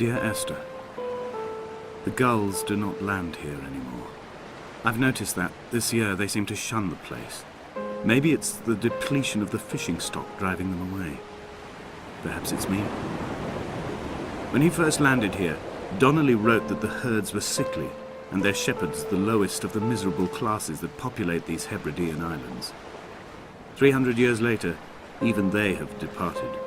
Dear Esther, the gulls do not land here anymore. I've noticed that this year they seem to shun the place. Maybe it's the depletion of the fishing stock driving them away. Perhaps it's me. When he first landed here, Donnelly wrote that the herds were sickly and their shepherds the lowest of the miserable classes that populate these Hebridean islands. 300 years later, even they have departed.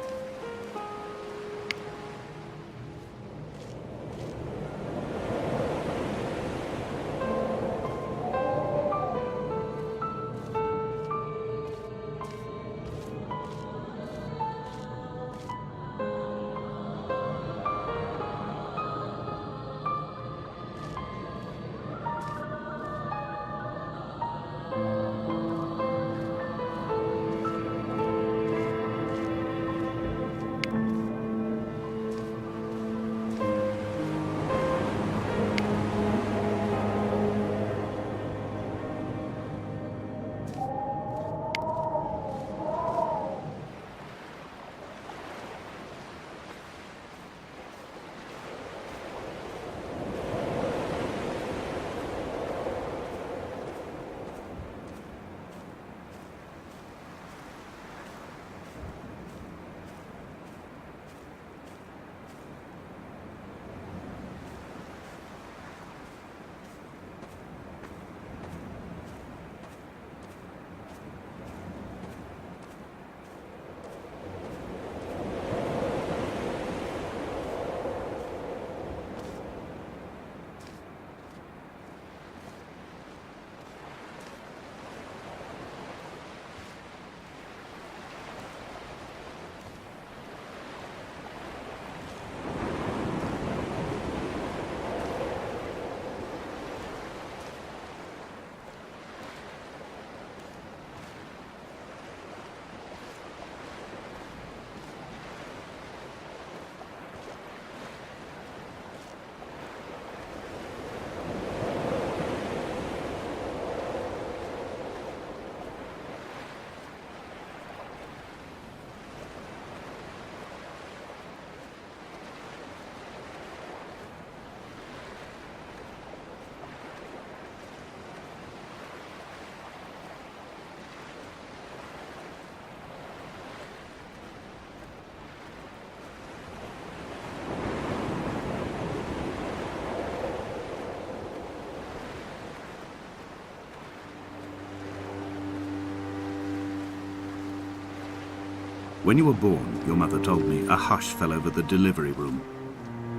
When you were born, your mother told me, a hush fell over the delivery room.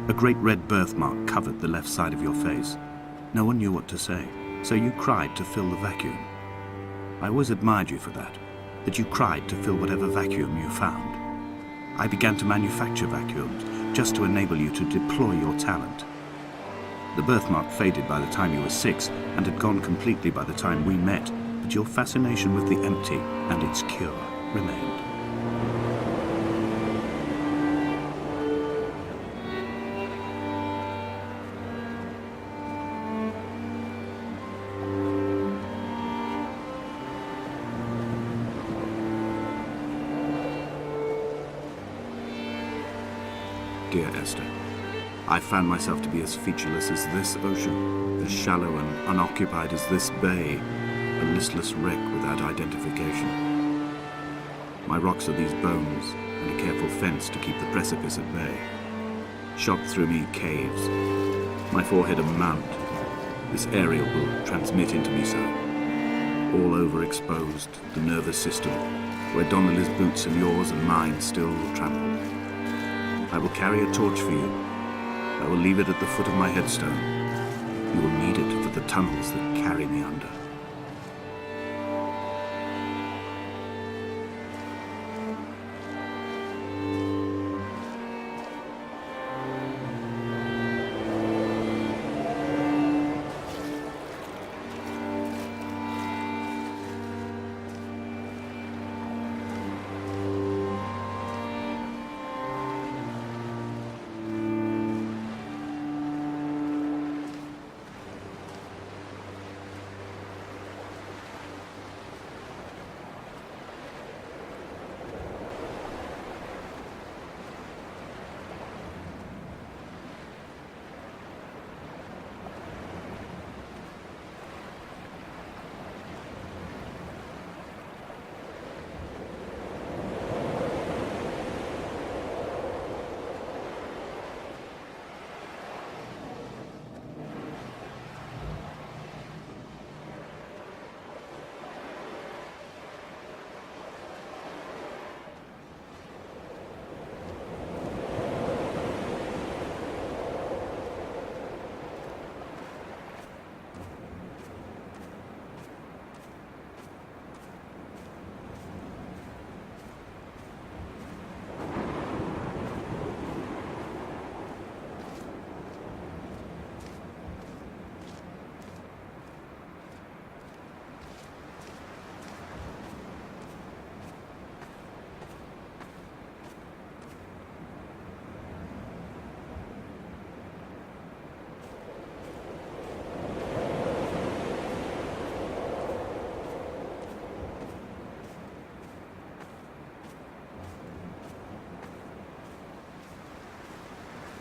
A great red birthmark covered the left side of your face. No one knew what to say, so you cried to fill the vacuum. I always admired you for that you cried to fill whatever vacuum you found. I began to manufacture vacuums, just to enable you to deploy your talent. The birthmark faded by the time you were 6, and had gone completely by the time we met, but your fascination with the empty and its cure remained. Dear Esther, I found myself to be as featureless as this ocean, as shallow and unoccupied as this bay, a listless wreck without identification. My rocks are these bones, and a careful fence to keep the precipice at bay. Shot through me caves, my forehead a mount. This aerial will transmit into me so. All overexposed, the nervous system, where Donnelly's boots and yours and mine still trample. I will carry a torch for you. I will leave it at the foot of my headstone. You will need it for the tunnels that carry me under.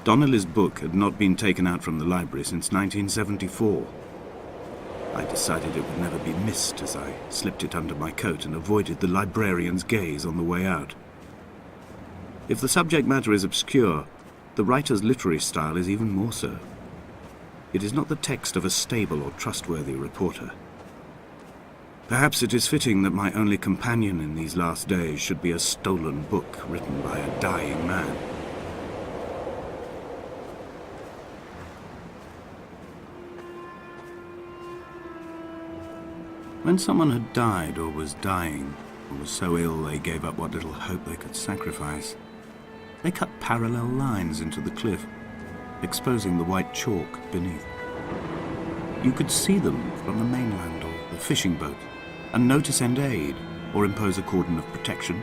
Donnelly's book had not been taken out from the library since 1974. I decided it would never be missed as I slipped it under my coat and avoided the librarian's gaze on the way out. If the subject matter is obscure, the writer's literary style is even more so. It is not the text of a stable or trustworthy reporter. Perhaps it is fitting that my only companion in these last days should be a stolen book written by a dying man. When someone had died or was dying, or was so ill they gave up what little hope they could sacrifice, they cut parallel lines into the cliff, exposing the white chalk beneath. You could see them from the mainland or the fishing boat, and know to send aid or impose a cordon of protection,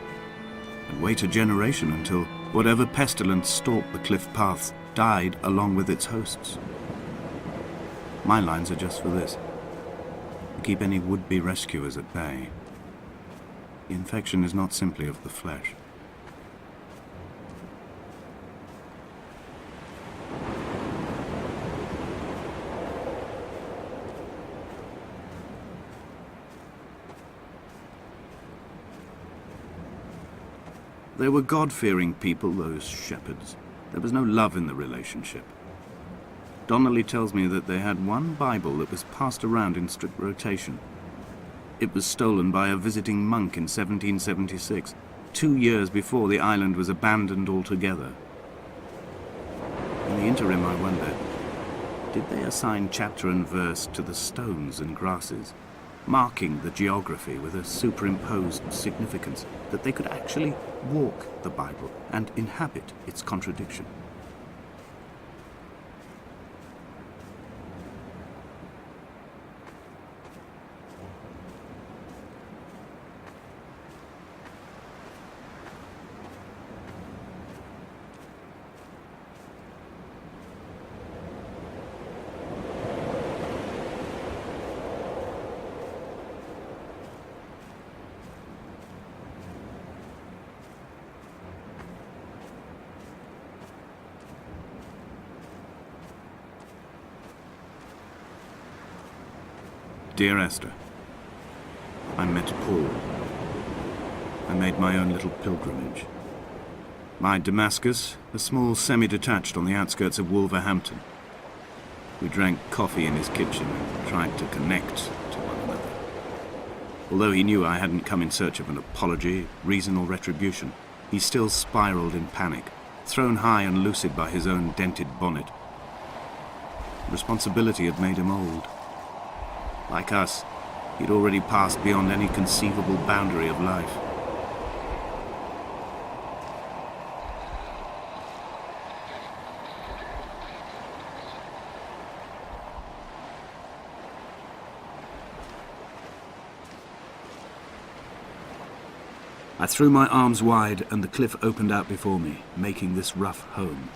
and wait a generation until whatever pestilence stalked the cliff paths died along with its hosts. My lines are just for this: to keep any would-be rescuers at bay. The infection is not simply of the flesh. They were God-fearing people, those shepherds. There was no love in the relationship. Donnelly tells me that they had one Bible that was passed around in strict rotation. It was stolen by a visiting monk in 1776, 2 years before the island was abandoned altogether. In the interim, I wonder, did they assign chapter and verse to the stones and grasses, marking the geography with a superimposed significance, that they could actually walk the Bible and inhabit its contradiction? Dear Esther, I met Paul. I made my own little pilgrimage. My Damascus, a small semi-detached on the outskirts of Wolverhampton. We drank coffee in his kitchen and tried to connect to one another. Although he knew I hadn't come in search of an apology, reason or retribution, he still spiraled in panic, thrown high and lucid by his own dented bonnet. Responsibility had made him old. Like us, he'd already passed beyond any conceivable boundary of life. I threw my arms wide and the cliff opened out before me, making this rough home.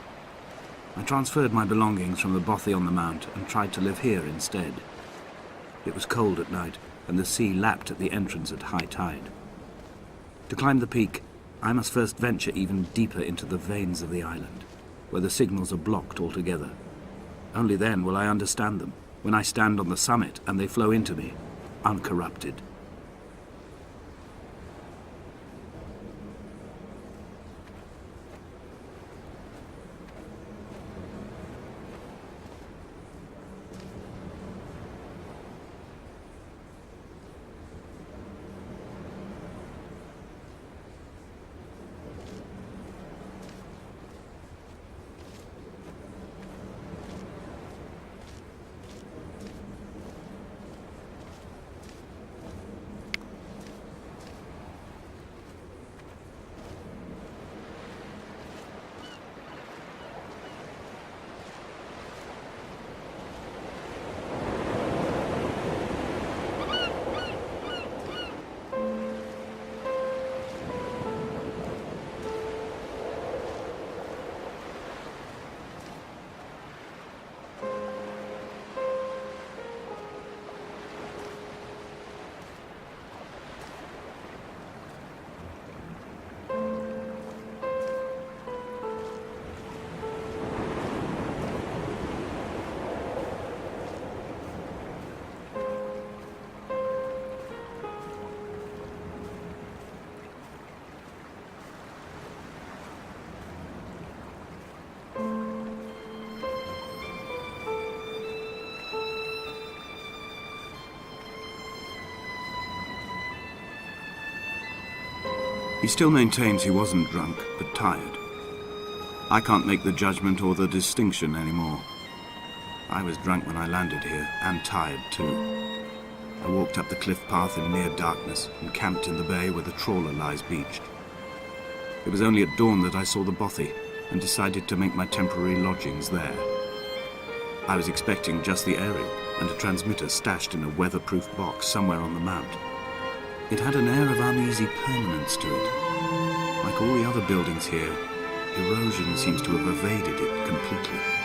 I transferred my belongings from the bothy on the mount and tried to live here instead. It was cold at night, and the sea lapped at the entrance at high tide. To climb the peak, I must first venture even deeper into the veins of the island, where the signals are blocked altogether. Only then will I understand them, when I stand on the summit and they flow into me, uncorrupted. He still maintains he wasn't drunk, but tired. I can't make the judgment or the distinction anymore. I was drunk when I landed here, and tired too. I walked up the cliff path in near darkness and camped in the bay where the trawler lies beached. It was only at dawn that I saw the bothy and decided to make my temporary lodgings there. I was expecting just the aerial and a transmitter stashed in a weatherproof box somewhere on the mount. It had an air of uneasy permanence to it. Like all the other buildings here, erosion seems to have evaded it completely.